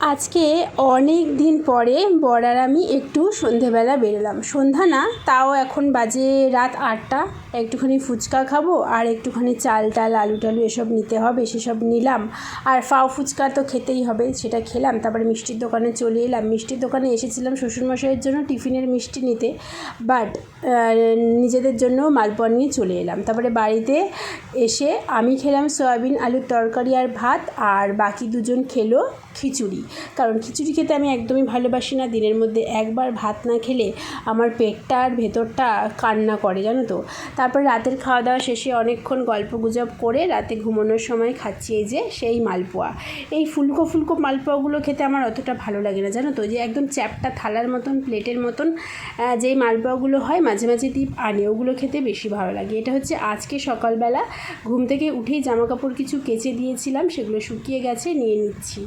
আজকে অনেক দিন পরে বর আর আমি একটু সন্ধেবেলা বেরোলাম। সন্ধ্যা না, তাও এখন বাজে রাত 8টা। একটুখানি ফুচকা খাবো আর একটুখানি চাল টাল আলু টালু এসব নিতে হবে, সেসব নিলাম। আর ফাও ফুচকা তো খেতেই হবে, সেটা খেলাম। তারপরে মিষ্টির দোকানে চলে এলাম। মিষ্টির দোকানে এসেছিলাম শ্বশুরমশাইয়ের জন্য টিফিনের মিষ্টি নিতে, বাট নিজেদের জন্য মালপোয়া নিয়ে চলে এলাম। তারপরে বাড়িতে এসে আমি খেলাম সয়াবিন আলুর তরকারি আর ভাত, আর বাকি দুজন খেলো খিচুড়ি। কারণ খিচুড়ি খেতে আমি একদমই ভালোবাসি না। দিনের মধ্যে একবার ভাত না খেলে আমার পেটটা আর ভেতরটা কান্না করে, জানো তো। তারপর রাতের খাওয়া দাওয়া শেষে অনেকক্ষণ গল্প গুজব করে রাতে ঘুমানোর সময় খাচ্ছি এই যে সেই মালপোয়া। এই ফুলকো ফুলকো মালপোয়াগুলো খেতে আমার অতটা ভালো লাগে না, জানো তো। যে একদম চ্যাপ্টা থালার মতন, প্লেটের মতন যেই মালপোয়াগুলো হয় মাঝে মাঝে টিপ আনে, ওগুলো খেতে বেশি ভালো লাগে। এটা হচ্ছে আজকে সকালবেলা ঘুম থেকে উঠেই জামাকাপড় কিছু কেচে দিয়েছিলাম, সেগুলো শুকিয়ে গেছে, নিয়ে নিচ্ছি।